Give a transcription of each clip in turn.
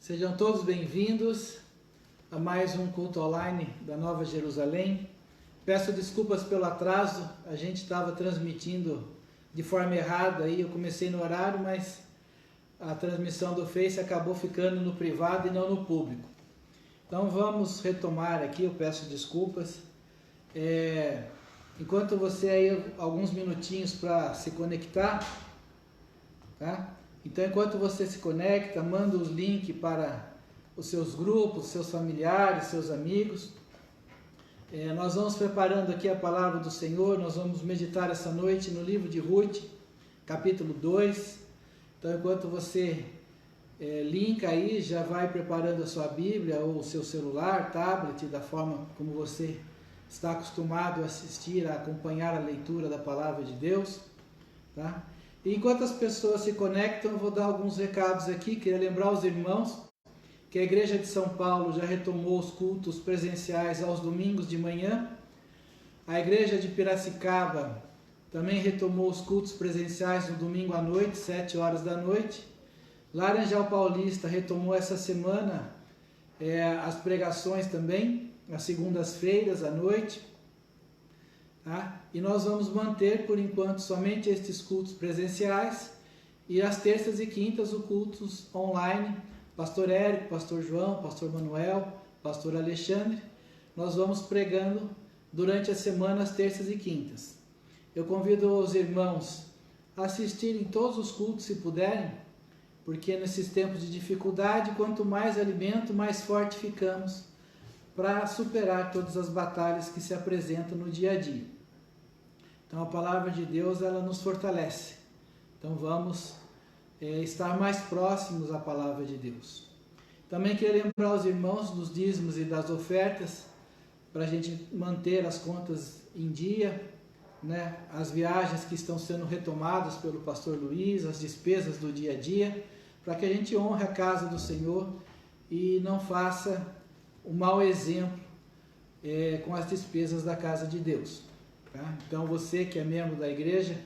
Sejam todos bem-vindos a mais um culto online da Nova Jerusalém. Peço desculpas pelo atraso, a gente estava transmitindo de forma errada aí, eu comecei no horário, mas a transmissão do Face acabou ficando no privado e não no público. Então vamos retomar aqui, eu peço desculpas. Enquanto você aí, alguns minutinhos para se conectar, tá? Então, enquanto você se conecta, manda os links para os seus grupos, seus familiares, seus amigos. Nós vamos preparando aqui a palavra do Senhor, nós vamos meditar essa noite no livro de Ruth, capítulo 2. Então, enquanto você linka aí, já vai preparando a sua Bíblia ou o seu celular, tablet, da forma como você está acostumado a assistir, a acompanhar a leitura da palavra de Deus, tá? E enquanto as pessoas se conectam, eu vou dar alguns recados aqui. Queria lembrar os irmãos que a Igreja de São Paulo já retomou os cultos presenciais aos domingos de manhã. A Igreja de Piracicaba também retomou os cultos presenciais no domingo à noite, 7 horas da noite. Laranjal Paulista retomou essa semana as pregações também, às segundas-feiras à noite. Tá? E nós vamos manter, por enquanto, somente estes cultos presenciais e às terças e quintas os cultos online. Pastor Érico, Pastor João, Pastor Manuel, Pastor Alexandre, nós vamos pregando durante a semana às terças e quintas. Eu convido os irmãos a assistirem todos os cultos se puderem, porque nesses tempos de dificuldade, quanto mais alimento, mais forte ficamos para superar todas as batalhas que se apresentam no dia a dia. Então a palavra de Deus, ela nos fortalece. Então vamos estar mais próximos à palavra de Deus. Também queria lembrar os irmãos dos dízimos e das ofertas, para a gente manter as contas em dia, né? As viagens que estão sendo retomadas pelo pastor Luiz, as despesas do dia a dia, para que a gente honre a casa do Senhor e não faça um mau exemplo com as despesas da casa de Deus. Tá? Então você que é membro da igreja,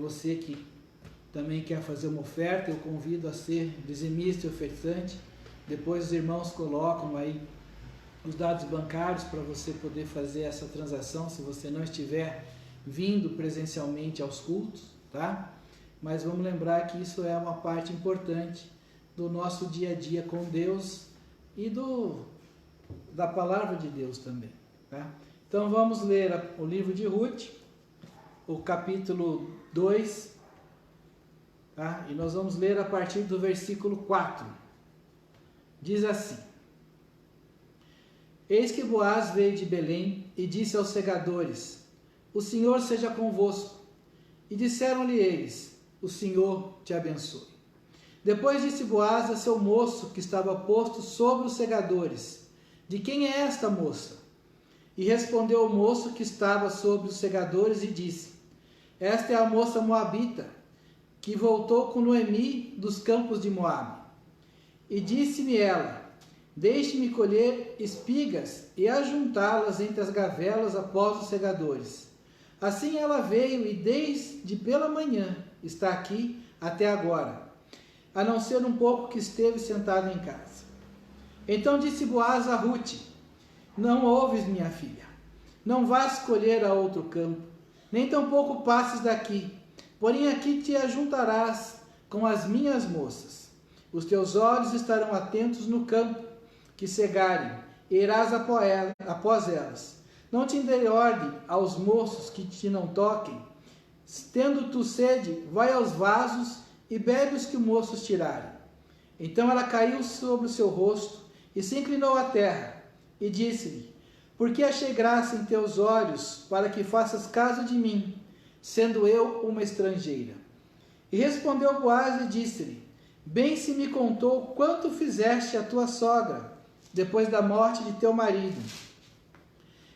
você que também quer fazer uma oferta, eu convido a ser dizimista e ofertante. Depois os irmãos colocam aí os dados bancários para você poder fazer essa transação, se você não estiver vindo presencialmente aos cultos, tá? Mas vamos lembrar que isso é uma parte importante do nosso dia a dia com Deus e da palavra de Deus também, tá? Então vamos ler o livro de Ruth, o capítulo 2, tá? E nós vamos ler a partir do versículo 4. Diz assim: Eis que Boaz veio de Belém e disse aos segadores: O Senhor seja convosco. E disseram-lhe eles: O Senhor te abençoe. Depois disse Boaz a seu moço que estava posto sobre os segadores: De quem é esta moça? E respondeu o moço que estava sobre os segadores e disse: Esta é a moça moabita, que voltou com Noemi dos campos de Moabe. E disse-me ela: Deixe-me colher espigas e ajuntá-las entre as gavelas após os segadores. Assim ela veio e desde pela manhã está aqui até agora, a não ser um pouco que esteve sentado em casa. Então disse Boaz a Ruth: Não ouves, minha filha, não vás colher a outro campo, nem tampouco passes daqui, porém aqui te ajuntarás com as minhas moças. Os teus olhos estarão atentos no campo que cegarem, e irás após elas. Não te dê ordem aos moços que te não toquem. Tendo tu sede, vai aos vasos e bebe os que os moços tirarem. Então ela caiu sobre o seu rosto e se inclinou à terra, e disse-lhe: Por que achei graça em teus olhos, para que faças caso de mim, sendo eu uma estrangeira? E respondeu Boaz e disse-lhe: Bem se me contou quanto fizeste à tua sogra, depois da morte de teu marido,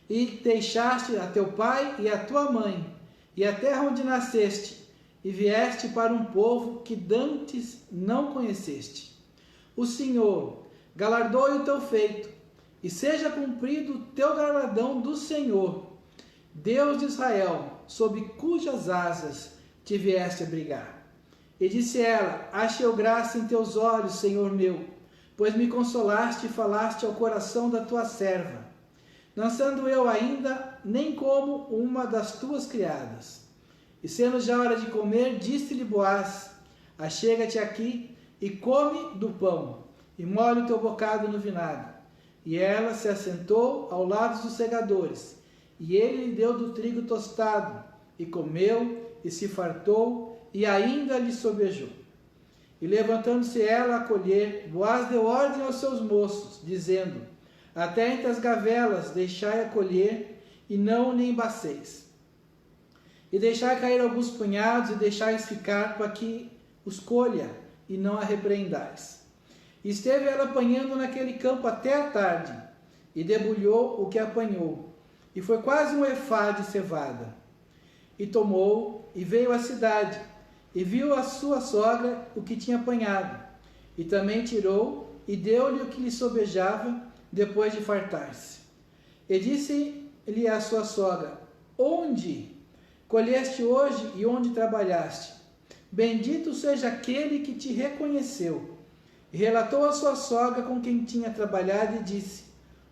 e deixaste a teu pai e a tua mãe, e a terra onde nasceste, e vieste para um povo que dantes não conheceste. O Senhor galardoe o teu feito, e seja cumprido o teu galardão do Senhor, Deus de Israel, sob cujas asas te vieste abrigar. E disse ela: Achei graça em teus olhos, Senhor meu, pois me consolaste e falaste ao coração da tua serva, não sendo eu ainda nem como uma das tuas criadas. E sendo já hora de comer, disse-lhe Boaz: achega-te aqui e come do pão, e molhe o teu bocado no vinagre. E ela se assentou ao lado dos segadores, e ele lhe deu do trigo tostado, e comeu, e se fartou, e ainda lhe sobejou. E levantando-se ela a colher, Boaz deu ordem aos seus moços, dizendo: até entre as gavelas deixai-a colher, e não lhe embaceis. E deixai cair alguns punhados, e deixai-os ficar, para que os colha, e não a repreendais. E esteve ela apanhando naquele campo até a tarde, e debulhou o que apanhou, e foi quase um efá de cevada. E tomou, e veio à cidade, e viu a sua sogra o que tinha apanhado, e também tirou, e deu-lhe o que lhe sobejava, depois de fartar-se. E disse-lhe a sua sogra: onde colheste hoje e onde trabalhaste? Bendito seja aquele que te reconheceu. E relatou a sua sogra com quem tinha trabalhado e disse: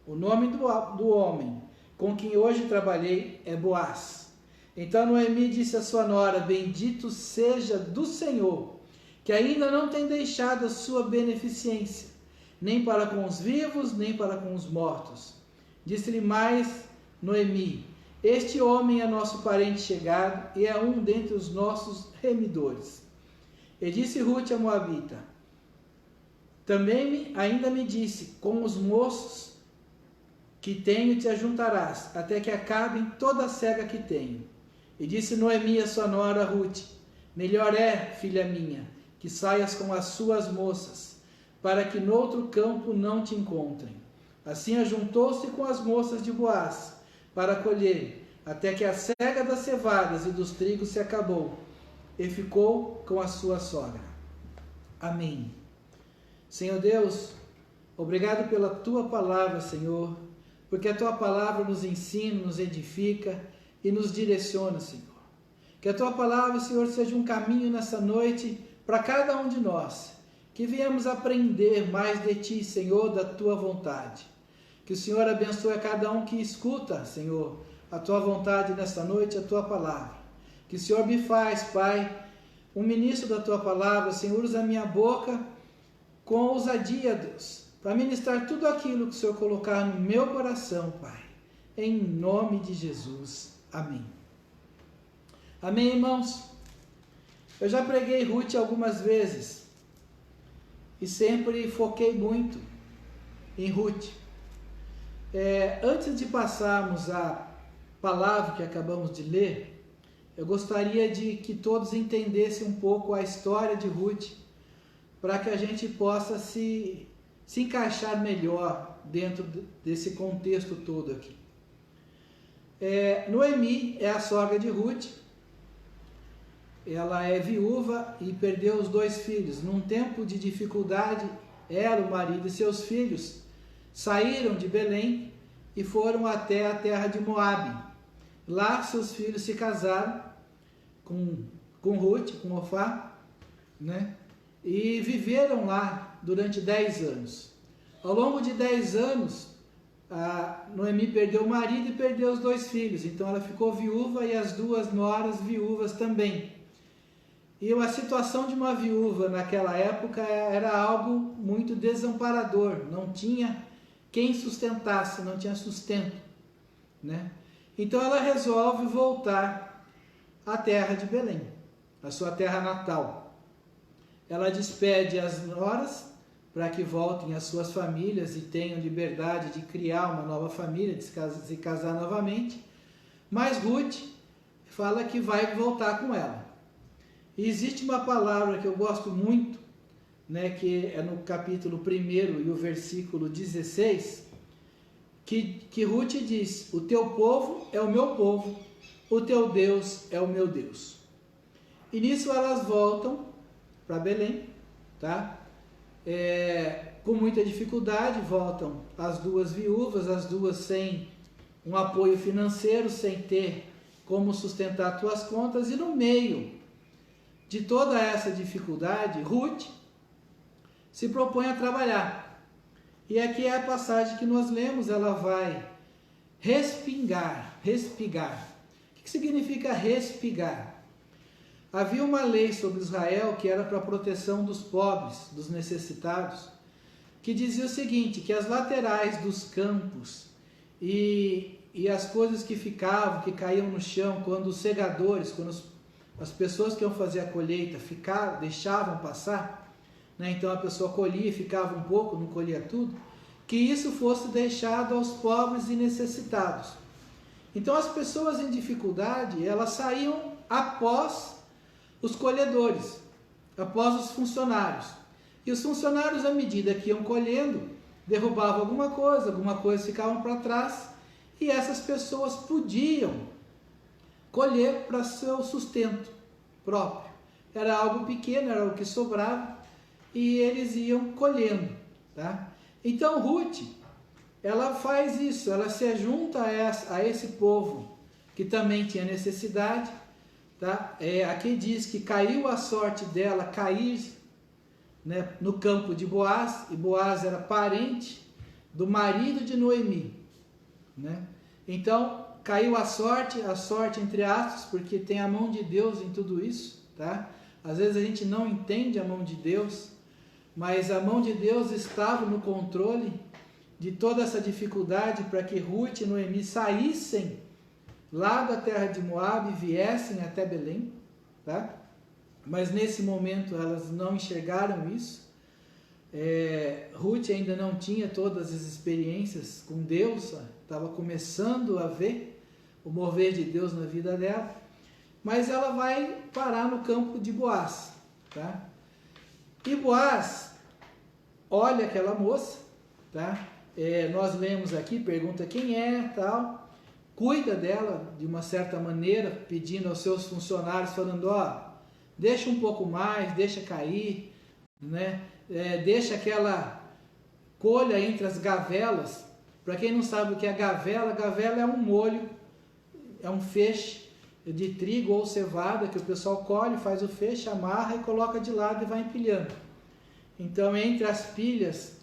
o nome do homem com quem hoje trabalhei é Boaz. Então Noemi disse à sua nora: bendito seja do Senhor, que ainda não tem deixado a sua beneficência, nem para com os vivos, nem para com os mortos. Disse-lhe mais Noemi: este homem é nosso parente chegado, e é um dentre os nossos remidores. E disse Rute a Moabita: também ainda me disse: com os moços que tenho te ajuntarás, até que acabem toda a cega que tenho. E disse Noemi a sua nora Rute: melhor é, filha minha, que saias com as suas moças, para que noutro campo não te encontrem. Assim ajuntou-se com as moças de Boaz para colher, até que a cega das cevadas e dos trigos se acabou, e ficou com a sua sogra. Amém. Senhor Deus, obrigado pela tua palavra, Senhor, porque a tua palavra nos ensina, nos edifica e nos direciona, Senhor. Que a tua palavra, Senhor, seja um caminho nessa noite para cada um de nós, que viemos aprender mais de ti, Senhor, da tua vontade. Que o Senhor abençoe a cada um que escuta, Senhor, a tua vontade nessa noite, a tua palavra. Que o Senhor me faz, Pai, um ministro da tua palavra. Senhor, usa a minha boca com ousadia, Deus, para ministrar tudo aquilo que o Senhor colocar no meu coração, Pai. Em nome de Jesus. Amém. Amém, irmãos? Eu já preguei Rute algumas vezes e sempre foquei muito em Rute. Antes de passarmos a palavra que acabamos de ler, eu gostaria de que todos entendessem um pouco a história de Rute, para que a gente possa se encaixar melhor dentro desse contexto todo aqui. Noemi é a sogra de Rute. Ela é viúva e perdeu os 2 filhos. Num tempo de dificuldade, ela, o marido e seus filhos saíram de Belém e foram até a terra de Moabe. Lá seus filhos se casaram com Rute, com Orfá, né? E viveram lá durante 10 anos. Ao longo de 10 anos, a Noemi perdeu o marido e perdeu os 2 filhos. Então ela ficou viúva e as 2 noras viúvas também. E a situação de uma viúva naquela época era algo muito desamparador. Não tinha quem sustentasse, não tinha sustento, né? Então ela resolve voltar à terra de Belém, a sua terra natal. Ela despede as noras para que voltem às suas famílias e tenham liberdade de criar uma nova família, de se casar novamente. Mas Rute fala que vai voltar com ela. E existe uma palavra que eu gosto muito, né, que é no capítulo 1 e o versículo 16, que Rute diz: o teu povo é o meu povo, o teu Deus é o meu Deus. E nisso elas voltam para Belém, tá? Com muita dificuldade, voltam as 2 viúvas, as 2 sem um apoio financeiro, sem ter como sustentar suas contas, e no meio de toda essa dificuldade, Rute se propõe a trabalhar. E aqui é a passagem que nós lemos, ela vai respigar. O que significa respigar? Havia uma lei sobre Israel que era para a proteção dos pobres, dos necessitados, que dizia o seguinte, que as laterais dos campos e as coisas que ficavam, que caíam no chão, quando os segadores, quando as pessoas que iam fazer a colheita deixavam passar, né? Então a pessoa colhia e ficava um pouco, não colhia tudo, que isso fosse deixado aos pobres e necessitados. Então as pessoas em dificuldade, elas saíam após os colhedores, após os funcionários. E os funcionários, à medida que iam colhendo, derrubavam alguma coisa ficavam para trás, e essas pessoas podiam colher para seu sustento próprio. Era algo pequeno, era o que sobrava, e eles iam colhendo, tá? Então Ruth, ela faz isso, ela se junta a esse povo que também tinha necessidade, tá? Aqui diz que caiu a sorte dela cair, né, no campo de Boaz, e Boaz era parente do marido de Noemi, né? Então caiu a sorte entre aspas, porque tem a mão de Deus em tudo isso, tá? Às vezes a gente não entende a mão de Deus, mas a mão de Deus estava no controle de toda essa dificuldade para que Ruth e Noemi saíssem lá da terra de Moabe e viessem até Belém, tá? Mas nesse momento elas não enxergaram isso. Ruth ainda não tinha todas as experiências com Deus, estava começando a ver o mover de Deus na vida dela, mas ela vai parar no campo de Boaz, tá? E Boaz olha aquela moça, tá? Nós lemos aqui, pergunta quem é, tal, cuida dela de uma certa maneira, pedindo aos seus funcionários, falando, deixa um pouco mais, deixa cair, né? Deixa aquela colha entre as gavelas. Para quem não sabe o que é gavela é um molho, é um feixe de trigo ou cevada que o pessoal colhe, faz o feixe, amarra e coloca de lado e vai empilhando. Então, entre as pilhas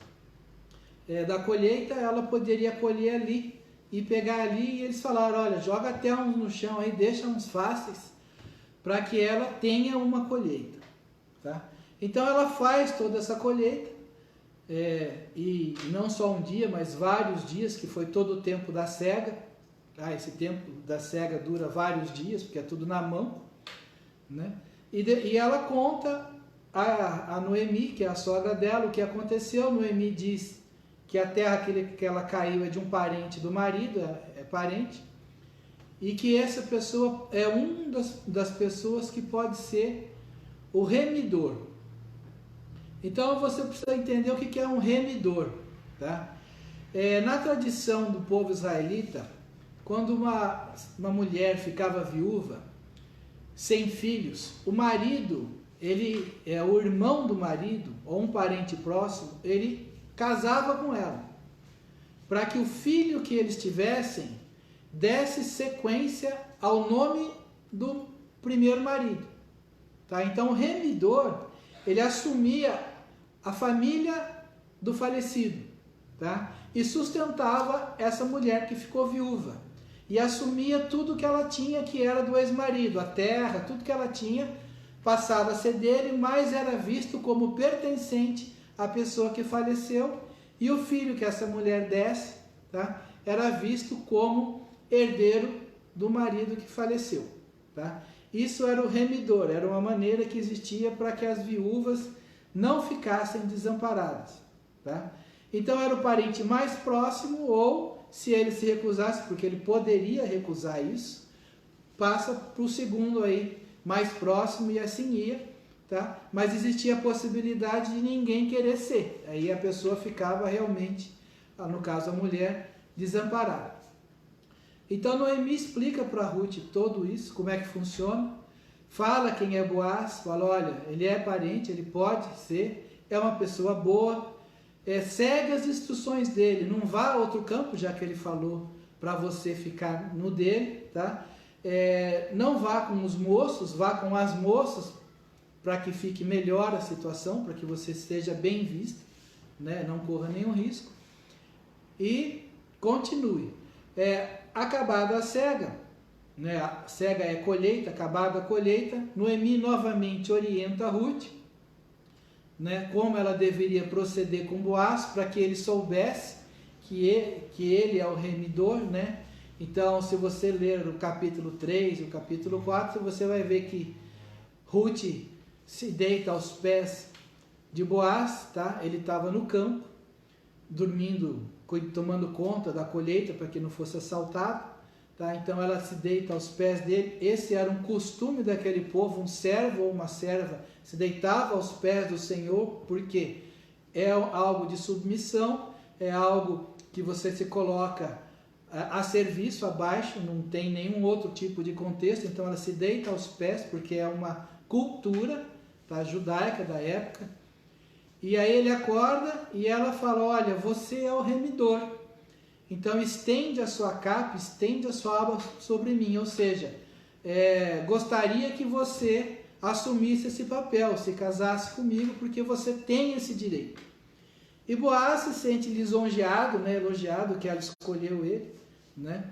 da colheita, ela poderia colher ali e pegar ali, e eles falaram, olha, joga até uns no chão aí, deixa uns fáceis, para que ela tenha uma colheita, tá? Então ela faz toda essa colheita, e não só um dia, mas vários dias, que foi todo o tempo da cega, tá? Esse tempo da cega dura vários dias, porque é tudo na mão, né? E ela conta a Noemi, que é a sogra dela, o que aconteceu. Noemi diz que a terra que ela caiu é de um parente do marido, é parente, e que essa pessoa é uma das pessoas que pode ser o remidor. Então você precisa entender o que é um remidor, tá? Na tradição do povo israelita, quando uma mulher ficava viúva, sem filhos, o marido, o irmão do marido, ou um parente próximo, ele casava com ela, para que o filho que eles tivessem desse sequência ao nome do primeiro marido, tá? Então o remidor, ele assumia a família do falecido, tá? E sustentava essa mulher que ficou viúva, e assumia tudo que ela tinha, que era do ex-marido, a terra, tudo que ela tinha passava a ser dele, mas era visto como pertencente à pessoa que faleceu, e o filho que essa mulher desse, tá, era visto como herdeiro do marido que faleceu, tá? Isso era o remidor, era uma maneira que existia para que as viúvas não ficassem desamparadas, tá? Então era o parente mais próximo, ou se ele se recusasse, porque ele poderia recusar isso, passa para o segundo aí mais próximo, e assim ia, tá? Mas existia a possibilidade de ninguém querer ser, aí a pessoa ficava realmente, no caso a mulher, desamparada. Então Noemi explica para Ruth tudo isso, como é que funciona, fala quem é Boaz, fala, olha, ele é parente, ele pode ser, é uma pessoa boa, segue as instruções dele, não vá a outro campo, já que ele falou para você ficar no dele, tá? Não vá com os moços, vá com as moças, para que fique melhor a situação, para que você seja bem vista, né? Não corra nenhum risco. E continue. Acabada a cega, né? A cega é colheita, acabada a colheita, Noemi novamente orienta Ruth, né? Como ela deveria proceder com Boaz, para que ele soubesse que ele é o remidor, né? Então, se você ler o capítulo 3 e o capítulo 4, você vai ver que Ruth se deita aos pés de Boaz, tá? Ele estava no campo, dormindo, tomando conta da colheita para que não fosse assaltado, tá? Então ela se deita aos pés dele. Esse era um costume daquele povo, um servo ou uma serva se deitava aos pés do Senhor, porque é algo de submissão, é algo que você se coloca a serviço, abaixo, não tem nenhum outro tipo de contexto. Então ela se deita aos pés, porque é uma cultura, tá, judaica da época. E aí ele acorda e ela fala: olha, você é o remidor, então estende a sua capa, estende a sua aba sobre mim. Ou seja, gostaria que você assumisse esse papel, se casasse comigo, porque você tem esse direito. E Boaz se sente lisonjeado, né, elogiado que ela escolheu ele, né?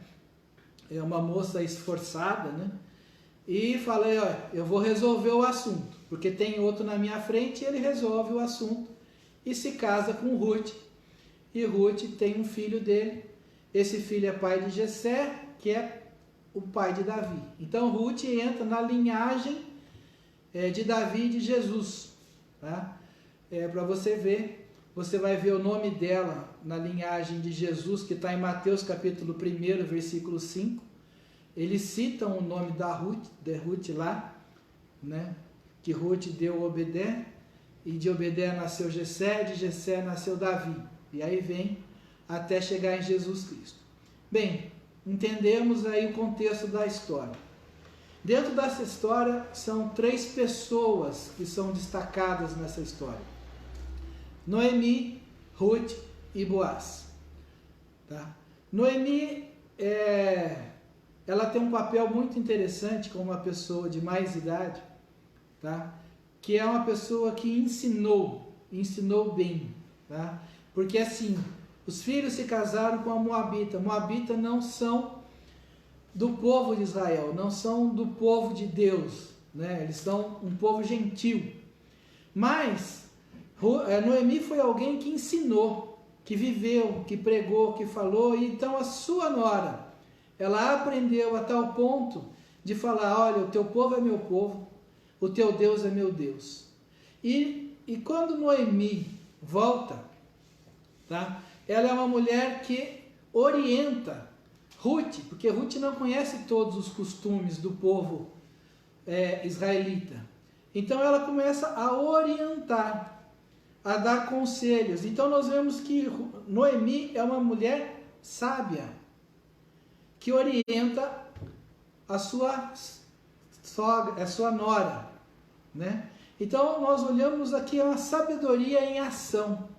É uma moça esforçada, né? E fala: olha, eu vou resolver o assunto, porque tem outro na minha frente. E ele resolve o assunto e se casa com Ruth. E Ruth tem um filho dele. Esse filho é pai de Jessé, que é o pai de Davi. Então Ruth entra na linhagem de Davi e de Jesus, tá? Para você ver. Você vai ver o nome dela na linhagem de Jesus, que está em Mateus capítulo 1, versículo 5. Eles citam o nome de Ruth lá, né? Que Ruth deu Obedé, e de Obedé nasceu Jessé, de Jessé nasceu Davi. E aí vem até chegar em Jesus Cristo. Bem, entendemos aí o contexto da história. Dentro dessa história são 3 pessoas que são destacadas nessa história: Noemi, Ruth e Boaz, tá? Noemi, ela tem um papel muito interessante como uma pessoa de mais idade, tá? Que é uma pessoa que ensinou bem, tá? Porque assim, os filhos se casaram com a Moabita. Moabita não são do povo de Israel, não são do povo de Deus, né? Eles são um povo gentil. Mas Noemi foi alguém que ensinou, que viveu, que pregou, que falou. E então a sua nora, ela aprendeu a tal ponto de falar: olha, o teu povo é meu povo, o teu Deus é meu Deus. E quando Noemi volta, tá? Ela é uma mulher que orienta Ruth, porque Ruth não conhece todos os costumes do povo israelita. Então ela começa a orientar, a dar conselhos. Então nós vemos que Noemi é uma mulher sábia, que orienta a sua sogra, a sua nora, né? Então nós olhamos aqui uma sabedoria em ação,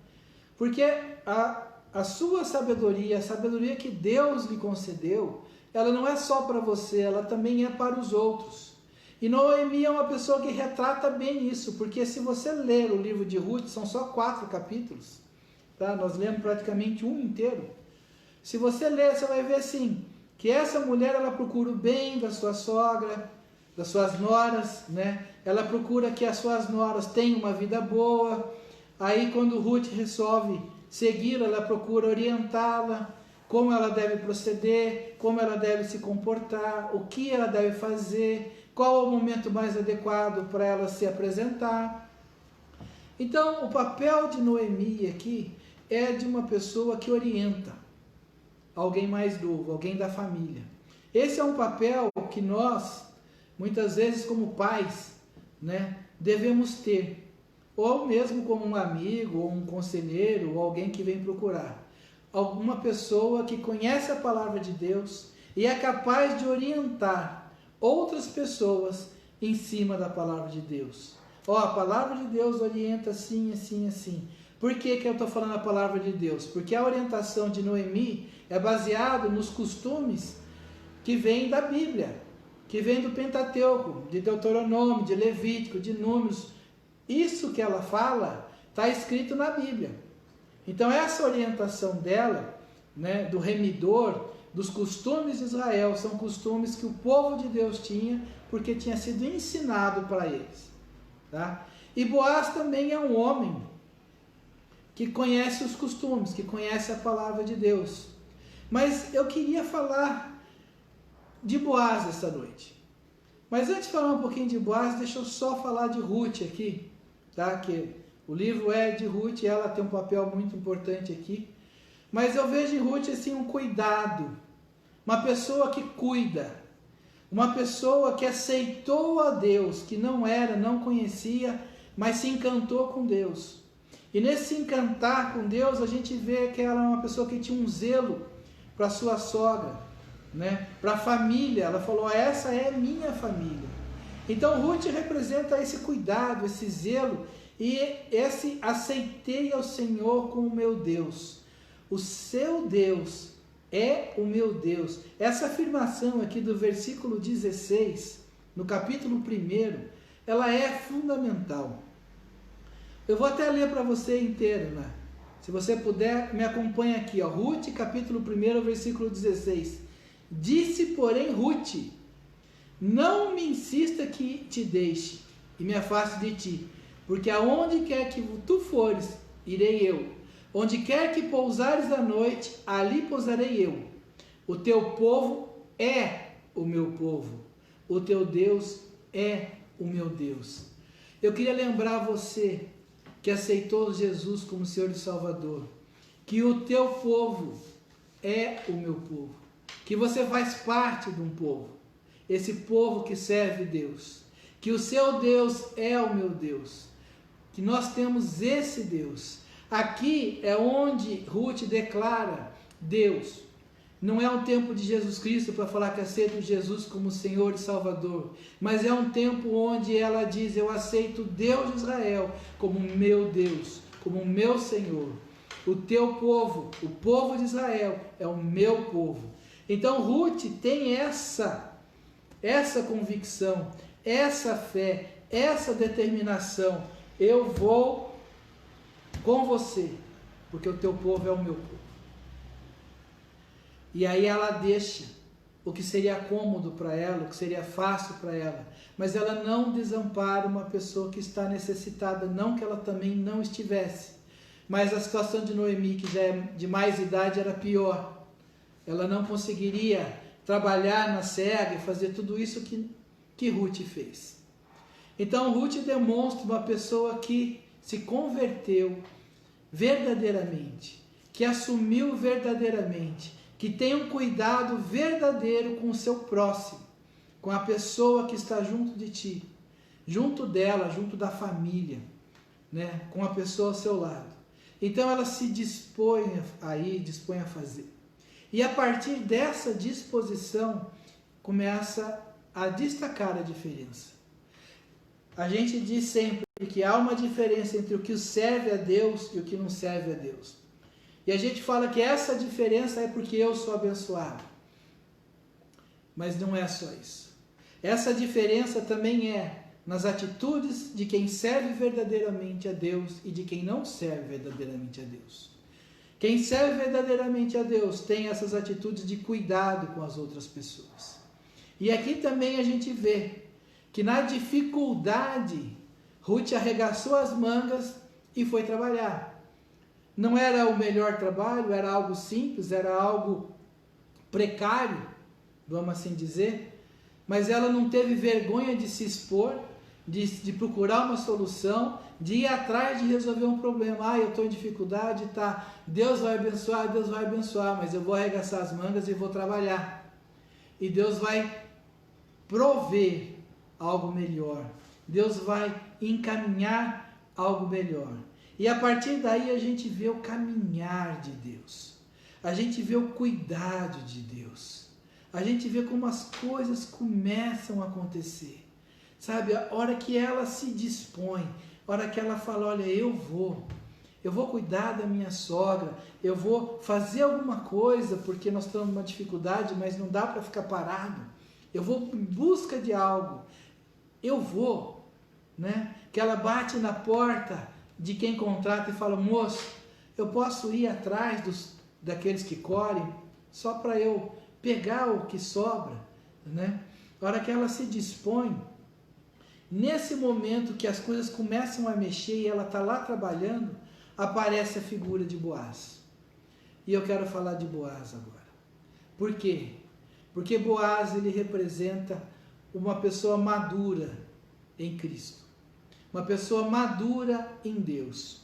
porque a sua sabedoria, a sabedoria que Deus lhe concedeu, ela não é só para você, ela também é para os outros. E Noemi é uma pessoa que retrata bem isso, porque se você ler o livro de Ruth, são só 4 capítulos, tá? Nós lemos praticamente um inteiro. Se você ler, você vai ver assim, que essa mulher, ela procura o bem da sua sogra, das suas noras, né? Ela procura que as suas noras tenham uma vida boa. Aí quando Ruth resolve segui-la, ela procura orientá-la, como ela deve proceder, como ela deve se comportar, o que ela deve fazer, qual é o momento mais adequado para ela se apresentar. Então, o papel de Noemi aqui é de uma pessoa que orienta alguém mais novo, alguém da família. Esse é um papel que nós, muitas vezes como pais, né, devemos ter, ou mesmo como um amigo, ou um conselheiro, ou alguém que vem procurar. Alguma pessoa que conhece a palavra de Deus e é capaz de orientar outras pessoas em cima da palavra de Deus. A palavra de Deus orienta assim, assim, assim. Por que eu estou falando a palavra de Deus? Porque a orientação de Noemi é baseada nos costumes que vêm da Bíblia, que vêm do Pentateuco, de Deuteronômio, de Levítico, de Números. Isso que ela fala está escrito na Bíblia. Então essa orientação dela, né, do remidor, dos costumes de Israel, são costumes que o povo de Deus tinha, porque tinha sido ensinado para eles. Tá? E Boaz também é um homem que conhece os costumes, que conhece a palavra de Deus. Mas eu queria falar de Boaz essa noite. Mas antes de falar um pouquinho de Boaz, deixa eu só falar de Ruth aqui, tá? Que o livro é de Ruth e ela tem um papel muito importante aqui. Mas eu vejo em Ruth assim um cuidado, uma pessoa que cuida, uma pessoa que aceitou a Deus, que não conhecia, mas se encantou com Deus. E nesse se encantar com Deus, a gente vê que ela é uma pessoa que tinha um zelo para sua sogra, né? Para a família. Ela falou: essa é minha família. Então Ruth representa esse cuidado, esse zelo e esse aceitei ao Senhor como meu Deus. O seu Deus é o meu Deus. Essa afirmação aqui do versículo 16, no capítulo 1, ela é fundamental. Eu vou até ler para você inteiro, né? Se você puder, me acompanha aqui, ó. Ruth, capítulo 1, versículo 16. Disse, porém, Ruth: não me insista que te deixe e me afaste de ti, porque aonde quer que tu fores, irei eu. Onde quer que pousares à noite, ali pousarei eu. O teu povo é o meu povo, o teu Deus é o meu Deus. Eu queria lembrar você que aceitou Jesus como Senhor e Salvador, que o teu povo é o meu povo, que você faz parte de um povo, esse povo que serve Deus, que o seu Deus é o meu Deus, que nós temos esse Deus. Aqui é onde Ruth declara Deus. Não é um tempo de Jesus Cristo para falar que aceita Jesus como Senhor e Salvador, mas é um tempo onde ela diz: eu aceito Deus de Israel como meu Deus, como meu Senhor. O teu povo, o povo de Israel, é o meu povo. Então Ruth tem essa convicção, essa fé, essa determinação: eu vou com você, porque o teu povo é o meu povo. E aí ela deixa o que seria cômodo para ela, o que seria fácil para ela, mas ela não desampara uma pessoa que está necessitada, não que ela também não estivesse, mas a situação de Noemi, que já é de mais idade, era pior. Ela não conseguiria trabalhar na cega e fazer tudo isso que Ruth fez. Então Ruth demonstra uma pessoa que se converteu verdadeiramente, que assumiu verdadeiramente, que tem um cuidado verdadeiro com o seu próximo, com a pessoa que está junto de ti, junto dela, junto da família, né? Com a pessoa ao seu lado. Então ela se dispõe a fazer. E a partir dessa disposição, começa a destacar a diferença. A gente diz sempre que há uma diferença entre o que serve a Deus e o que não serve a Deus. E a gente fala que essa diferença é porque eu sou abençoado. Mas não é só isso. Essa diferença também é nas atitudes de quem serve verdadeiramente a Deus e de quem não serve verdadeiramente a Deus. Quem serve verdadeiramente a Deus tem essas atitudes de cuidado com as outras pessoas. E aqui também a gente vê que na dificuldade, Ruth arregaçou as mangas e foi trabalhar. Não era o melhor trabalho, era algo simples, era algo precário, vamos assim dizer, mas ela não teve vergonha de se expor, de procurar uma solução, de ir atrás de resolver um problema. Eu estou em dificuldade, tá, Deus vai abençoar, mas eu vou arregaçar as mangas e vou trabalhar. E Deus vai prover algo melhor, Deus vai encaminhar algo melhor. E a partir daí a gente vê o caminhar de Deus, a gente vê o cuidado de Deus, a gente vê como as coisas começam a acontecer, sabe? A hora que ela se dispõe, a hora que ela fala: olha, eu vou cuidar da minha sogra, eu vou fazer alguma coisa, porque nós estamos numa dificuldade, mas não dá para ficar parado, eu vou em busca de algo, eu vou, né? Que ela bate na porta de quem contrata e fala: moço, Eu posso ir atrás daqueles que colhem, só para eu pegar o que sobra, né? A hora que ela se dispõe, nesse momento que as coisas começam a mexer e ela está lá trabalhando, aparece a figura de Boaz. E eu quero falar de Boaz agora. Por quê? Porque Boaz, ele representa uma pessoa madura em Cristo. Uma pessoa madura em Deus.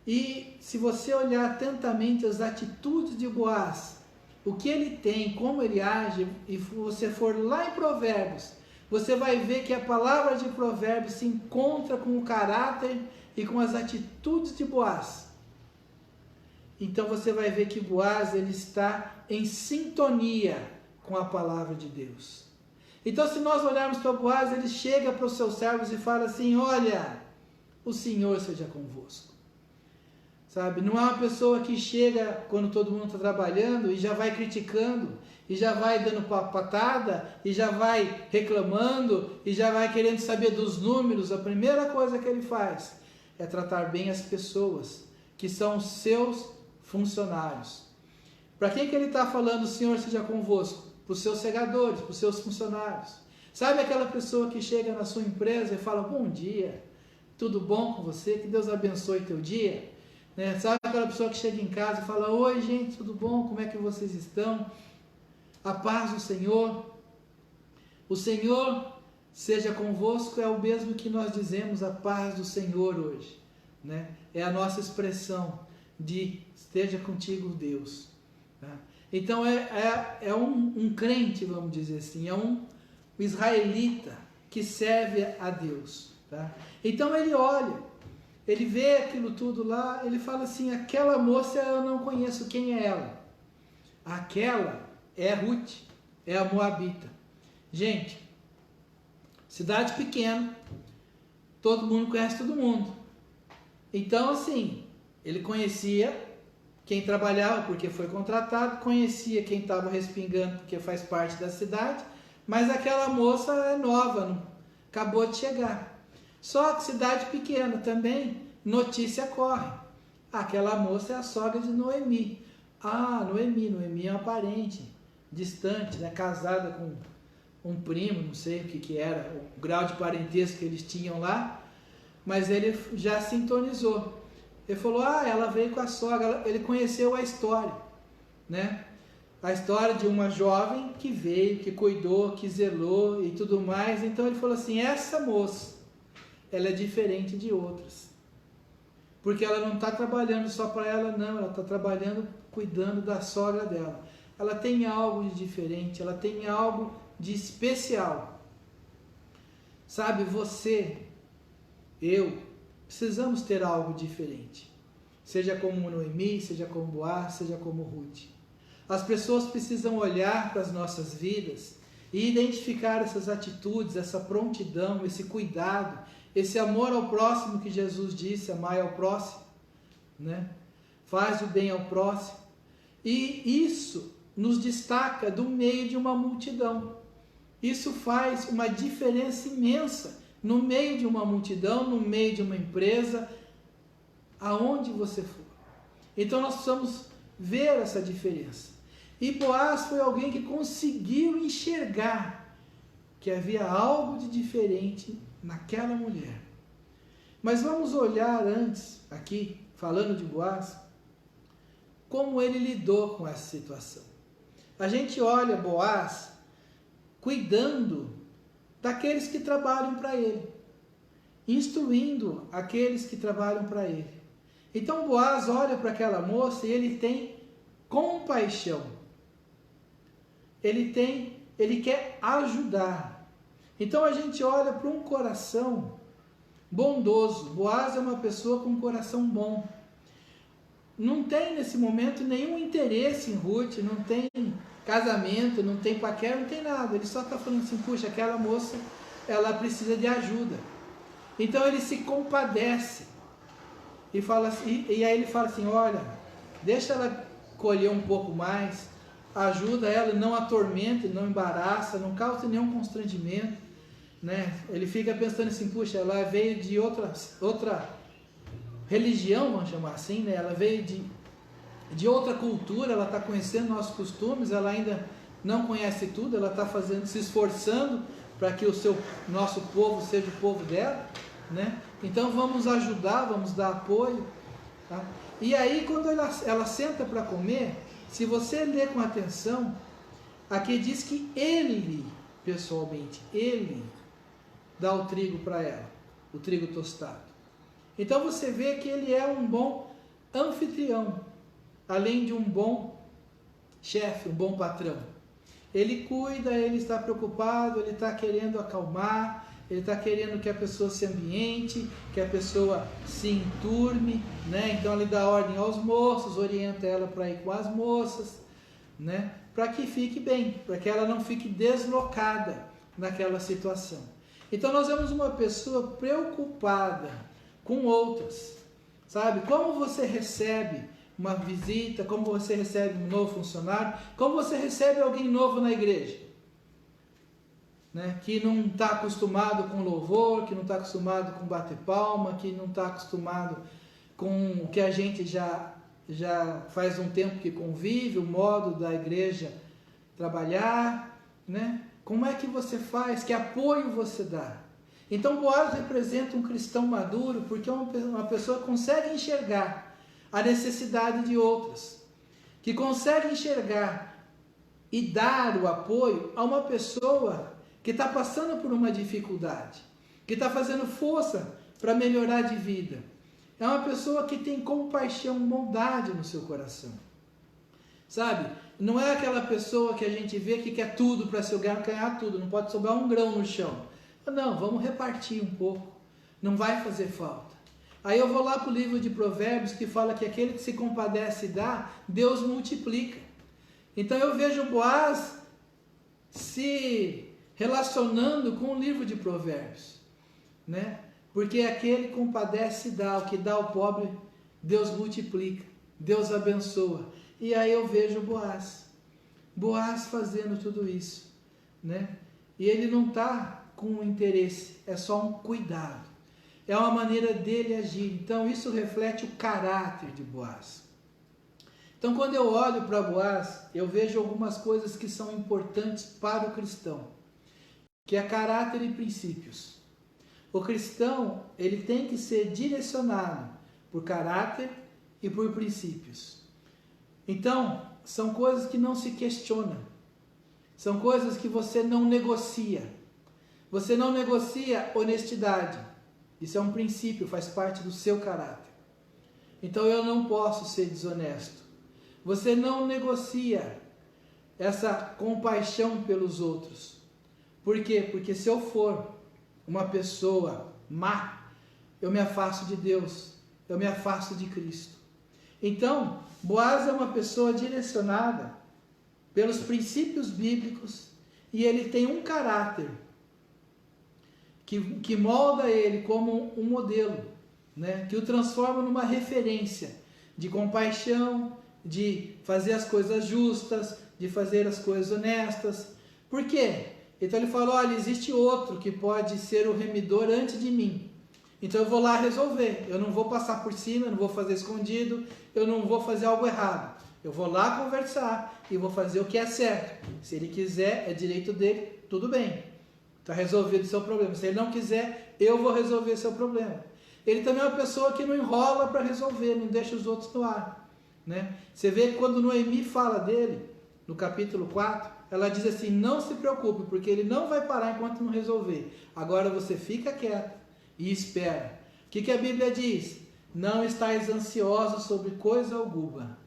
E se você olhar atentamente as atitudes de Boaz, o que ele tem, como ele age, e você for lá em Provérbios, você vai ver que a palavra de Provérbios se encontra com o caráter e com as atitudes de Boaz. Então você vai ver que Boaz, ele está em sintonia com a palavra de Deus. Então, se nós olharmos para Boaz, ele chega para os seus servos e fala assim: olha, o Senhor seja convosco. Sabe, não é uma pessoa que chega quando todo mundo está trabalhando e já vai criticando, e já vai dando patada, e já vai reclamando, e já vai querendo saber dos números. A primeira coisa que ele faz é tratar bem as pessoas, que são seus funcionários. Para quem que ele está falando, o Senhor seja convosco? Para os seus segadores, para os seus funcionários. Sabe aquela pessoa que chega na sua empresa e fala: bom dia, tudo bom com você? Que Deus abençoe teu dia. Né? Sabe aquela pessoa que chega em casa e fala: oi gente, tudo bom? Como é que vocês estão? A paz do Senhor. O Senhor seja convosco é o mesmo que nós dizemos a paz do Senhor hoje. Né? É a nossa expressão de esteja contigo Deus. Tá? Então é um crente, vamos dizer assim, é um israelita que serve a Deus. Tá? Então ele olha, ele vê aquilo tudo lá, ele fala assim: aquela moça eu não conheço, quem é ela? Aquela é Ruth, é a Moabita. Gente, cidade pequena, todo mundo conhece todo mundo. Então assim, ele conhecia quem trabalhava porque foi contratado, conhecia quem estava respingando porque faz parte da cidade, mas aquela moça é nova, acabou de chegar. Só que cidade pequena também, notícia corre: aquela moça é a sogra de Noemi. Noemi é uma parente distante, né? Casada com um primo, não sei o que era, o grau de parentesco que eles tinham lá, mas ele já sintonizou. Ele falou: ela veio com a sogra. Ele conheceu a história, né? A história de uma jovem que veio, que cuidou, que zelou e tudo mais. Então ele falou assim: essa moça, ela é diferente de outras, porque ela não está trabalhando só para ela, não. Ela está trabalhando, cuidando da sogra dela. Ela tem algo de diferente, ela tem algo de especial. Sabe, você, eu, precisamos ter algo diferente. Seja como Noemi, seja como Boaz, seja como Ruth. As pessoas precisam olhar para as nossas vidas e identificar essas atitudes, essa prontidão, esse cuidado, esse amor ao próximo que Jesus disse: amai ao próximo, né? Faz o bem ao próximo. E isso nos destaca do meio de uma multidão. Isso faz uma diferença imensa no meio de uma multidão, no meio de uma empresa, aonde você for. Então nós precisamos ver essa diferença. E Boaz foi alguém que conseguiu enxergar que havia algo de diferente naquela mulher. Mas vamos olhar antes, aqui, falando de Boaz, como ele lidou com essa situação. A gente olha Boaz cuidando daqueles que trabalham para ele, instruindo aqueles que trabalham para ele. Então Boaz olha para aquela moça e ele tem compaixão. Ele quer ajudar. Então a gente olha para um coração bondoso. Boaz é uma pessoa com um coração bom. Não tem nesse momento nenhum interesse em Ruth, não tem casamento, não tem paquera, não tem nada. Ele só está falando assim: puxa, aquela moça, ela precisa de ajuda. Então ele se compadece e fala assim, e aí ele fala assim: olha, deixa ela colher um pouco mais, ajuda ela, não atormenta, não embaraça, não causa nenhum constrangimento, né? Ele fica pensando assim: puxa, ela veio de outra religião, vamos chamar assim, né? Ela veio de outra cultura, ela está conhecendo nossos costumes, ela ainda não conhece tudo, ela está se esforçando para que nosso povo seja o povo dela, né? Então vamos ajudar, vamos dar apoio, tá? E aí quando ela senta para comer, se você ler com atenção, aqui diz que ele, pessoalmente, ele dá o trigo para ela, o trigo tostado. Então você vê que ele é um bom anfitrião, além de um bom chefe, um bom patrão. Ele cuida, ele está preocupado, ele está querendo acalmar, ele está querendo que a pessoa se ambiente, que a pessoa se enturme, né? Então ele dá ordem aos moços, orienta ela para ir com as moças, né? Para que fique bem, para que ela não fique deslocada naquela situação. Então nós vemos uma pessoa preocupada com outras, sabe? Como você recebe uma visita, como você recebe um novo funcionário, como você recebe alguém novo na igreja, né? Que não está acostumado com louvor, que não está acostumado com bater palma, que não está acostumado com o que a gente já faz um tempo que convive, o modo da igreja trabalhar, né? Como é que você faz? Que apoio você dá? Então Boaz representa um cristão maduro, porque uma pessoa consegue enxergar a necessidade de outras, que consegue enxergar e dar o apoio a uma pessoa que está passando por uma dificuldade, que está fazendo força para melhorar de vida. É uma pessoa que tem compaixão, bondade no seu coração, sabe? Não é aquela pessoa que a gente vê que quer tudo para se ganhar tudo, não pode sobrar um grão no chão. Não, vamos repartir um pouco, não vai fazer falta. Aí eu vou lá para o livro de Provérbios, que fala que aquele que se compadece e dá, Deus multiplica. Então eu vejo Boaz se relacionando com o livro de Provérbios, né? Porque aquele que compadece e dá, o que dá ao pobre, Deus multiplica, Deus abençoa. E aí eu vejo Boaz fazendo tudo isso, né? E ele não está com um interesse, é só um cuidado. É uma maneira dele agir. Então isso reflete o caráter de Boaz. Então quando eu olho para Boaz, eu vejo algumas coisas que são importantes para o cristão, que é caráter e princípios. O cristão, ele tem que ser direcionado por caráter e por princípios. Então, são coisas que não se questionam. São coisas que você não negocia. Você não negocia honestidade. Isso é um princípio, faz parte do seu caráter. Então eu não posso ser desonesto. Você não negocia essa compaixão pelos outros. Por quê? Porque se eu for uma pessoa má, eu me afasto de Deus, eu me afasto de Cristo. Então, Boaz é uma pessoa direcionada pelos princípios bíblicos e ele tem um caráter que molda ele como um modelo, né? Que o transforma numa referência de compaixão, de fazer as coisas justas, de fazer as coisas honestas. Por quê? Então ele falou, olha, existe outro que pode ser o remidor antes de mim. Então eu vou lá resolver, eu não vou passar por cima, eu não vou fazer escondido, eu não vou fazer algo errado. Eu vou lá conversar e vou fazer o que é certo. Se ele quiser, é direito dele, tudo bem. Está resolvido o seu problema. Se ele não quiser, eu vou resolver o seu problema. Ele também é uma pessoa que não enrola para resolver, não deixa os outros no ar, né? Você vê que quando Noemi fala dele, no capítulo 4, ela diz assim, não se preocupe, porque ele não vai parar enquanto não resolver. Agora você fica quieto e espera. O que a Bíblia diz? Não estais ansiosos sobre coisa alguma.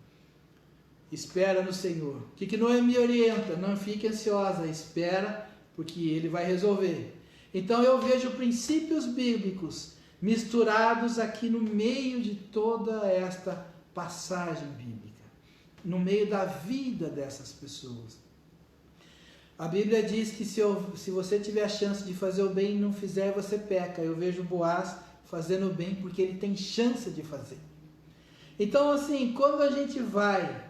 Espera no Senhor. O que Noemi orienta? Não fique ansiosa, espera, porque ele vai resolver. Então eu vejo princípios bíblicos misturados aqui no meio de toda esta passagem bíblica, no meio da vida dessas pessoas. A Bíblia diz que se você tiver a chance de fazer o bem e não fizer, você peca. Eu vejo Boaz fazendo o bem porque ele tem chance de fazer. Então assim, quando a gente vai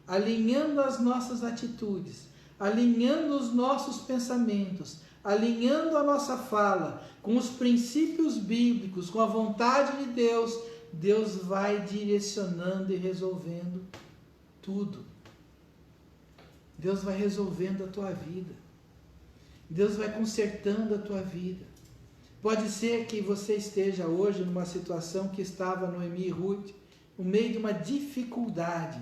alinhando as nossas atitudes, alinhando os nossos pensamentos, alinhando a nossa fala com os princípios bíblicos, com a vontade de Deus, Deus vai direcionando e resolvendo tudo. Deus vai resolvendo a tua vida. Deus vai consertando a tua vida. Pode ser que você esteja hoje numa situação que estava Noemi e Ruth, no meio de uma dificuldade.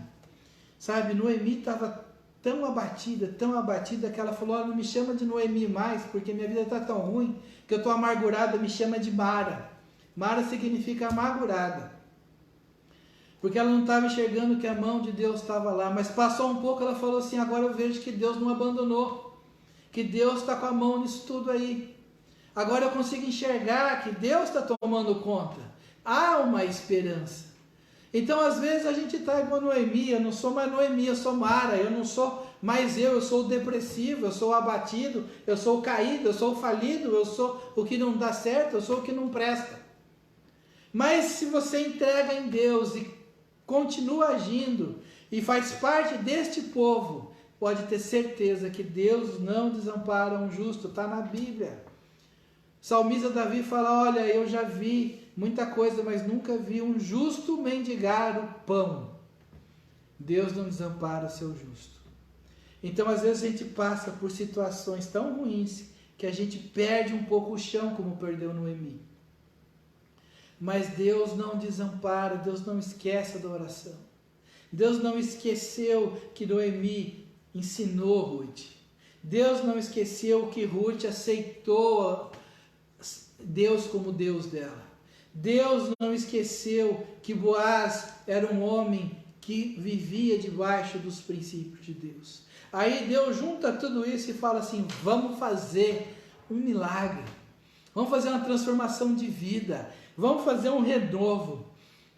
Sabe, Noemi estava tão abatida, que ela falou: não me chama de Noemi mais, porque minha vida está tão ruim, que eu estou amargurada, me chama de Mara. Mara significa amargurada. Porque ela não estava enxergando que a mão de Deus estava lá. Mas passou um pouco, ela falou assim: agora eu vejo que Deus não abandonou. Que Deus está com a mão nisso tudo aí. Agora eu consigo enxergar que Deus está tomando conta. Há uma esperança. Então às vezes a gente está igual Noemi. Eu não sou mais Noemi, eu sou Mara. Eu não sou mais eu sou o depressivo, eu sou o abatido, eu sou o caído, eu sou o falido, eu sou o que não dá certo, eu sou o que não presta. Mas se você entrega em Deus e continua agindo e faz parte deste povo, pode ter certeza que Deus não desampara um justo. Está na Bíblia. O salmista Davi fala: olha, eu já vi muita coisa, mas nunca vi um justo mendigar o pão. Deus não desampara o seu justo. Então às vezes a gente passa por situações tão ruins que a gente perde um pouco o chão, como perdeu Noemi. Mas Deus não desampara, Deus não esquece da oração. Deus não esqueceu que Noemi ensinou Ruth. Deus não esqueceu que Ruth aceitou Deus como Deus dela. Deus não esqueceu que Boaz era um homem que vivia debaixo dos princípios de Deus. Aí Deus junta tudo isso e fala assim: vamos fazer um milagre. Vamos fazer uma transformação de vida. Vamos fazer um renovo.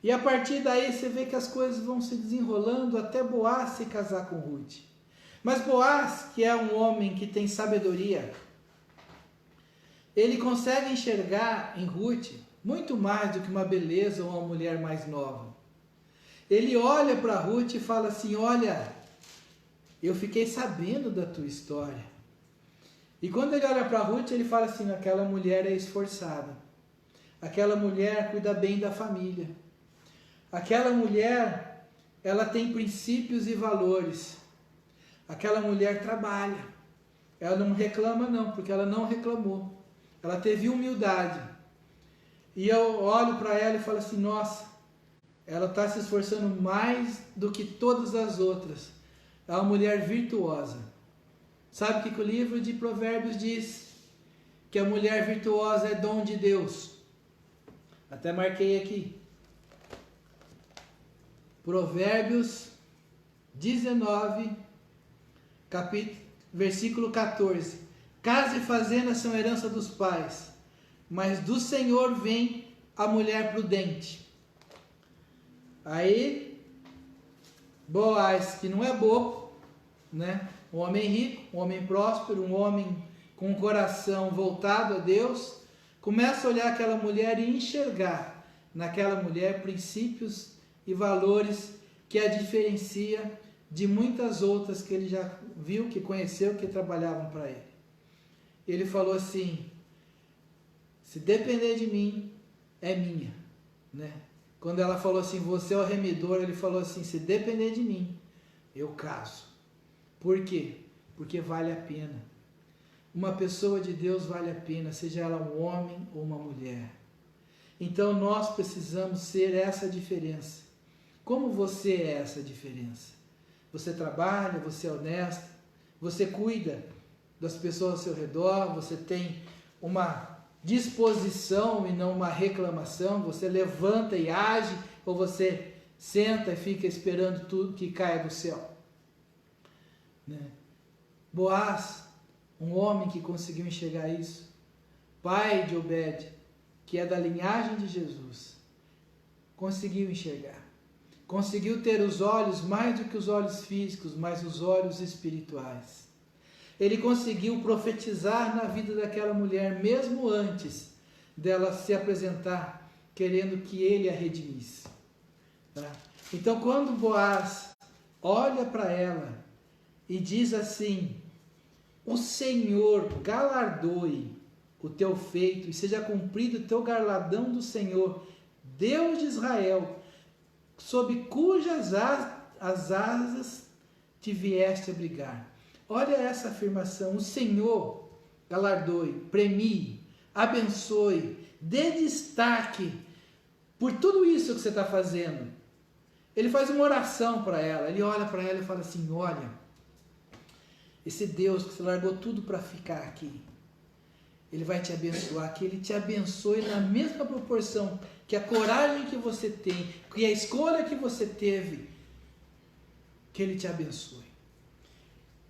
E a partir daí você vê que as coisas vão se desenrolando até Boaz se casar com Ruth. Mas Boaz, que é um homem que tem sabedoria, ele consegue enxergar em Ruth muito mais do que uma beleza ou uma mulher mais nova. Ele olha para Ruth e fala assim: olha, eu fiquei sabendo da tua história. E quando ele olha para Ruth, ele fala assim: aquela mulher é esforçada. Aquela mulher cuida bem da família. Aquela mulher, ela tem princípios e valores. Aquela mulher trabalha. Ela não reclama não, porque ela não reclamou. Ela teve humildade. E eu olho para ela e falo assim: nossa, ela está se esforçando mais do que todas as outras. É uma mulher virtuosa. Sabe o que o livro de Provérbios diz? Que a mulher virtuosa é dom de Deus. Até marquei aqui. Provérbios 19, versículo 14. Casa e fazenda são herança dos pais, mas do Senhor vem a mulher prudente. Aí, Boaz, que não é bobo, né? Um homem rico, um homem próspero, um homem com um coração voltado a Deus, começa a olhar aquela mulher e enxergar naquela mulher princípios e valores que a diferencia de muitas outras que ele já viu, que conheceu, que trabalhavam para ele. Ele falou assim: se depender de mim, é minha, né? Quando ela falou assim: você é o remidor, ele falou assim: se depender de mim, eu caso. Por quê? Porque vale a pena. Uma pessoa de Deus vale a pena, seja ela um homem ou uma mulher. Então nós precisamos ser essa diferença. Como você é essa diferença? Você trabalha, você é honesto, você cuida das pessoas ao seu redor, você tem uma disposição e não uma reclamação, você levanta e age, ou você senta e fica esperando tudo que caia do céu. Né? Boaz, um homem que conseguiu enxergar isso, pai de Obed, que é da linhagem de Jesus, conseguiu enxergar, conseguiu ter os olhos mais do que os olhos físicos, mas os olhos espirituais. Ele conseguiu profetizar na vida daquela mulher, mesmo antes dela se apresentar, querendo que ele a redimisse. Tá? Então, quando Boaz olha para ela e diz assim: o Senhor galardoe o teu feito e seja cumprido o teu galardão do Senhor Deus de Israel, sob cujas as asas te vieste abrigar. Olha essa afirmação: o Senhor galardoe, premie, abençoe, dê destaque por tudo isso que você está fazendo. Ele faz uma oração para ela, ele olha para ela e fala assim: olha, esse Deus que você largou tudo para ficar aqui, Ele vai te abençoar, que Ele te abençoe na mesma proporção que a coragem que você tem, que a escolha que você teve, que Ele te abençoe.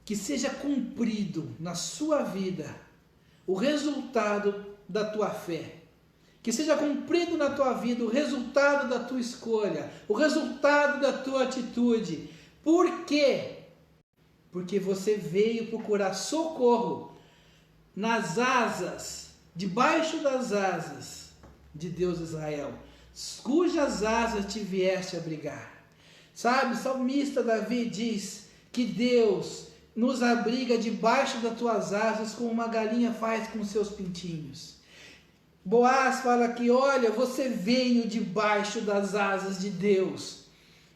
Que seja cumprido na sua vida o resultado da tua fé. Que seja cumprido na tua vida o resultado da tua escolha, o resultado da tua atitude. Por quê? Porque você veio procurar socorro nas asas, debaixo das asas de Deus de Israel, cujas asas te vieste abrigar. Sabe, o salmista Davi diz que Deus nos abriga debaixo das tuas asas, como uma galinha faz com seus pintinhos. Boaz fala que, olha, você veio debaixo das asas de Deus.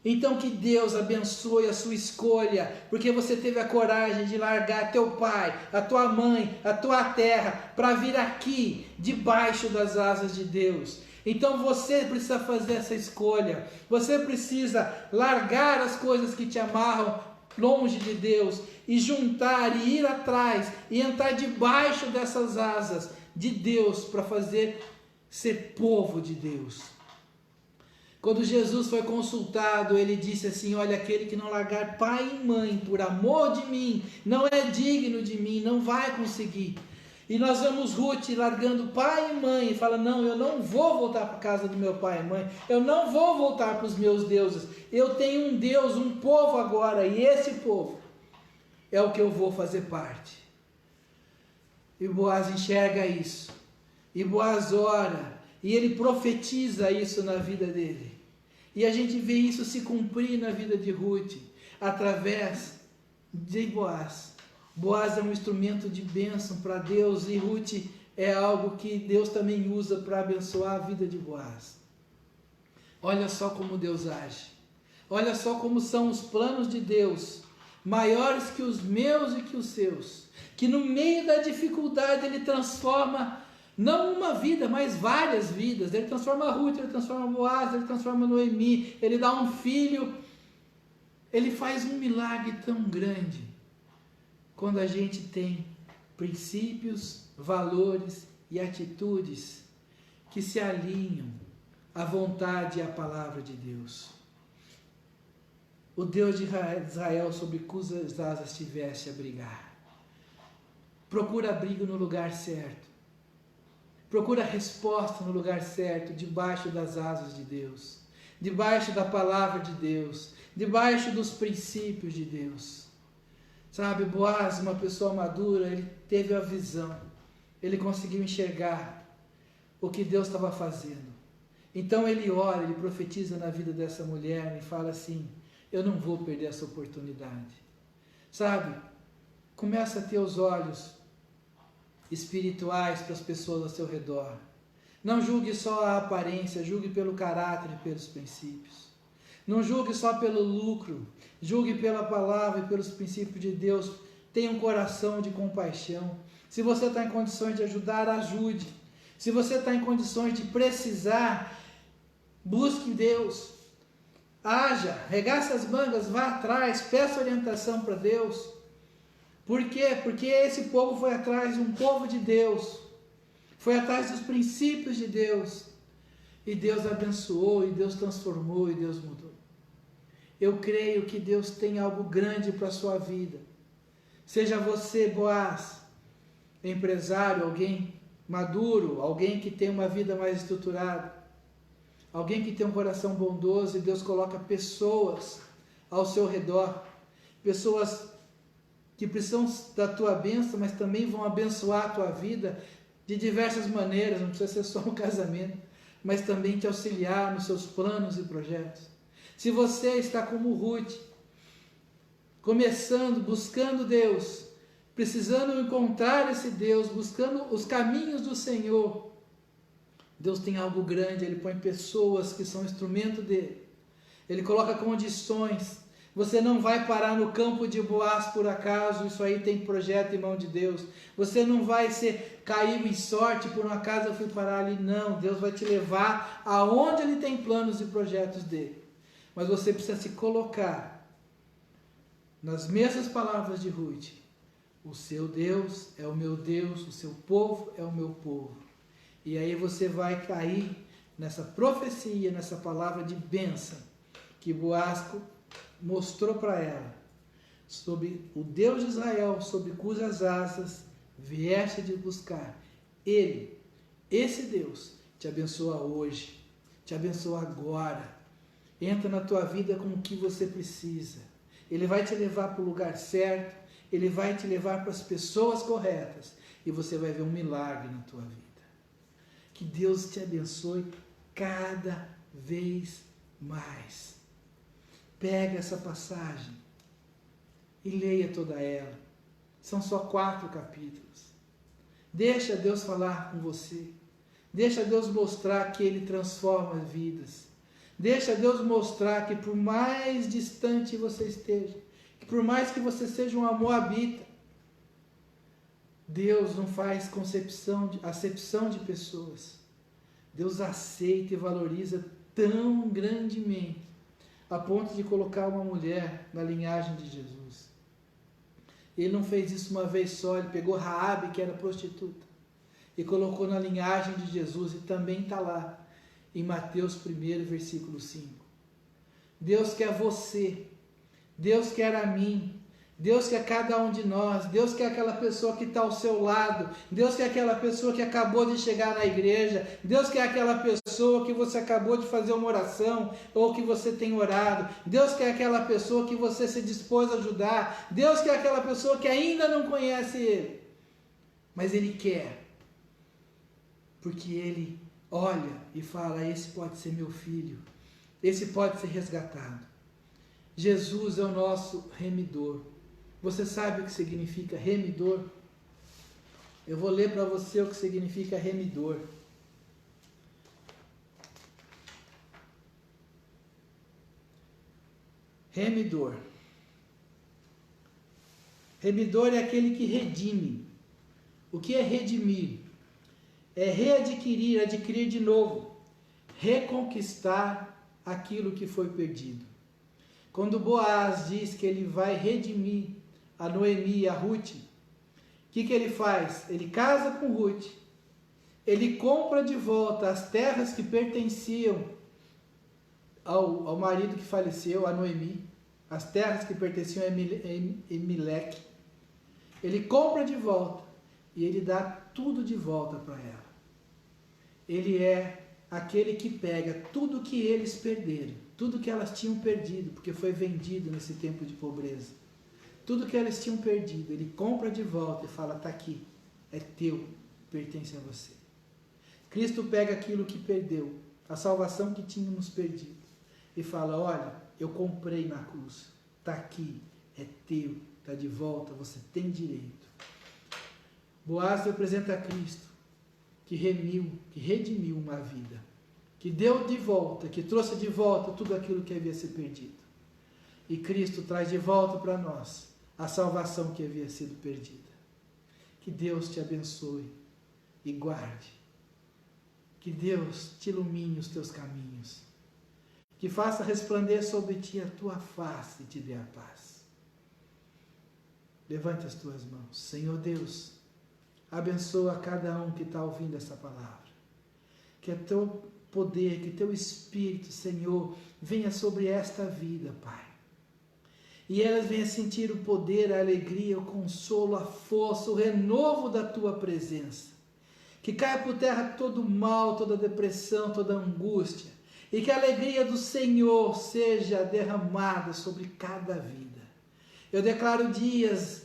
Então que Deus abençoe a sua escolha, porque você teve a coragem de largar teu pai, a tua mãe, a tua terra, para vir aqui, debaixo das asas de Deus. Então você precisa fazer essa escolha, você precisa largar as coisas que te amarram longe de Deus, e juntar, e ir atrás, e entrar debaixo dessas asas de Deus, para fazer ser povo de Deus. Quando Jesus foi consultado, ele disse assim: olha, aquele que não largar pai e mãe por amor de mim, não é digno de mim, não vai conseguir. E nós vemos Ruth largando pai e mãe, e fala: não, eu não vou voltar para a casa do meu pai e mãe, eu não vou voltar para os meus deuses, eu tenho um Deus, um povo agora, e esse povo é o que eu vou fazer parte. E Boaz enxerga isso, e Boaz ora, e ele profetiza isso na vida dele. E a gente vê isso se cumprir na vida de Ruth, através de Boaz. Boaz é um instrumento de bênção para Deus, e Ruth é algo que Deus também usa para abençoar a vida de Boaz. Olha só como Deus age. Olha só como são os planos de Deus, maiores que os meus e que os seus. Que no meio da dificuldade Ele transforma não uma vida, mas várias vidas. Ele transforma Ruth, Ele transforma Boaz, Ele transforma Noemi, Ele dá um filho. Ele faz um milagre tão grande quando a gente tem princípios, valores e atitudes que se alinham à vontade e à palavra de Deus. O Deus de Israel, sobre cujas asas tiveste a abrigar. Procura abrigo no lugar certo. Procura resposta no lugar certo, debaixo das asas de Deus, debaixo da palavra de Deus, debaixo dos princípios de Deus. Sabe, Boaz, uma pessoa madura, ele teve a visão, ele conseguiu enxergar o que Deus estava fazendo. Então ele ora, ele profetiza na vida dessa mulher e fala assim: eu não vou perder essa oportunidade. Sabe, começa a ter os olhos espirituais para as pessoas ao seu redor. Não julgue só a aparência, julgue pelo caráter e pelos princípios. Não julgue só pelo lucro, julgue pela palavra e pelos princípios de Deus. Tenha um coração de compaixão. Se você está em condições de ajudar, ajude. Se você está em condições de precisar, busque Deus. Haja, regace as mangas, vá atrás, peça orientação para Deus. Por quê? Porque esse povo foi atrás de um povo de Deus, foi atrás dos princípios de Deus, e Deus abençoou, e Deus transformou, e Deus mudou. Eu creio que Deus tem algo grande para a sua vida. Seja você, Boaz, empresário, alguém maduro, alguém que tem uma vida mais estruturada, alguém que tem um coração bondoso, e Deus coloca pessoas ao seu redor, pessoas que precisam da tua bênção, mas também vão abençoar a tua vida de diversas maneiras. Não precisa ser só um casamento, mas também te auxiliar nos seus planos e projetos. Se você está como Ruth, começando, buscando Deus, precisando encontrar esse Deus, buscando os caminhos do Senhor, Deus tem algo grande, Ele põe pessoas que são instrumento dEle. Ele coloca condições. Você não vai parar no campo de Boaz por acaso, isso aí tem projeto em mão de Deus. Você não vai cair em sorte, por um acaso eu fui parar ali. Não, Deus vai te levar aonde Ele tem planos e projetos dEle. Mas você precisa se colocar nas mesmas palavras de Ruth. O seu Deus é o meu Deus, o seu povo é o meu povo. E aí você vai cair nessa profecia, nessa palavra de bênção que Boaz mostrou para ela, sobre o Deus de Israel, sobre cujas asas vieste de buscar. Ele, esse Deus, te abençoa hoje, te abençoa agora. Entra na tua vida com o que você precisa. Ele vai te levar para o lugar certo, Ele vai te levar para as pessoas corretas e você vai ver um milagre na tua vida. Que Deus te abençoe cada vez mais. Pega essa passagem e leia toda ela. São só 4 capítulos. Deixa Deus falar com você. Deixa Deus mostrar que Ele transforma vidas. Deixa Deus mostrar que por mais distante você esteja, que por mais que você seja um moabita, Deus não faz acepção de pessoas. Deus aceita e valoriza tão grandemente, a ponto de colocar uma mulher na linhagem de Jesus. Ele não fez isso uma vez só, Ele pegou Raabe, que era prostituta, e colocou na linhagem de Jesus, e também está lá, em Mateus 1, versículo 5. Deus quer você, Deus quer a mim, Deus quer cada um de nós, Deus quer aquela pessoa que está ao seu lado, Deus quer aquela pessoa que acabou de chegar na igreja, Deus quer aquela pessoa que você acabou de fazer uma oração, ou que você tem orado, Deus quer aquela pessoa que você se dispôs a ajudar, Deus quer aquela pessoa que ainda não conhece Ele, mas Ele quer, porque Ele olha e fala, esse pode ser meu filho, esse pode ser resgatado. Jesus é o nosso remidor. Você sabe o que significa remidor? Eu vou ler para você o que significa remidor. Remidor. Remidor é aquele que redime. O que é redimir? É readquirir, adquirir de novo, reconquistar aquilo que foi perdido. Quando Boaz diz que ele vai redimir a Noemi e a Ruth, o que ele faz? Ele casa com Ruth, ele compra de volta as terras que pertenciam ao marido que faleceu, a Noemi, as terras que pertenciam a Elimelec, ele compra de volta e ele dá tudo de volta para ela. Ele é aquele que pega tudo que eles perderam, tudo que elas tinham perdido, porque foi vendido nesse tempo de pobreza. Tudo que elas tinham perdido, ele compra de volta e fala, está aqui, é teu, pertence a você. Cristo pega aquilo que perdeu, a salvação que tínhamos perdido, e fala, olha, eu comprei na cruz, está aqui, é teu, está de volta, você tem direito. Boaz representa Cristo, que redimiu uma vida, que deu de volta, que trouxe de volta tudo aquilo que havia sido perdido. E Cristo traz de volta para nós a salvação que havia sido perdida. Que Deus te abençoe e guarde. Que Deus te ilumine os teus caminhos. Que faça resplandecer sobre ti a tua face e te dê a paz. Levante as tuas mãos. Senhor Deus, abençoa cada um que está ouvindo essa palavra. Que o teu poder, que teu Espírito, Senhor, venha sobre esta vida, Pai. E elas venham sentir o poder, a alegria, o consolo, a força, o renovo da tua presença. Que caia por terra todo o mal, toda a depressão, toda a angústia. E que a alegria do Senhor seja derramada sobre cada vida. Eu declaro dias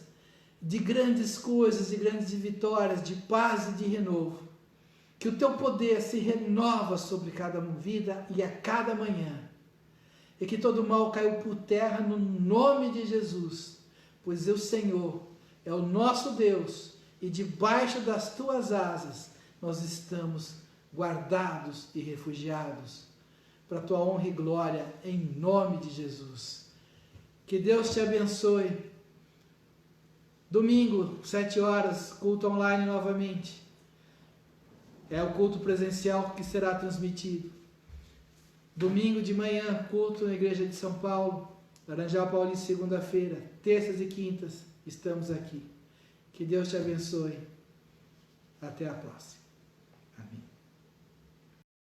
de grandes coisas, de grandes vitórias, de paz e de renovo. Que o teu poder se renova sobre cada vida e a cada manhã. E que todo mal caiu por terra no nome de Jesus. Pois o Senhor é o nosso Deus e debaixo das tuas asas nós estamos guardados e refugiados, para a tua honra e glória, em nome de Jesus. Que Deus te abençoe. Domingo, 7 horas, culto online novamente. É o culto presencial que será transmitido. Domingo de manhã, culto na Igreja de São Paulo, Laranjal Paulista, segunda-feira, terças e quintas, estamos aqui. Que Deus te abençoe. Até a próxima.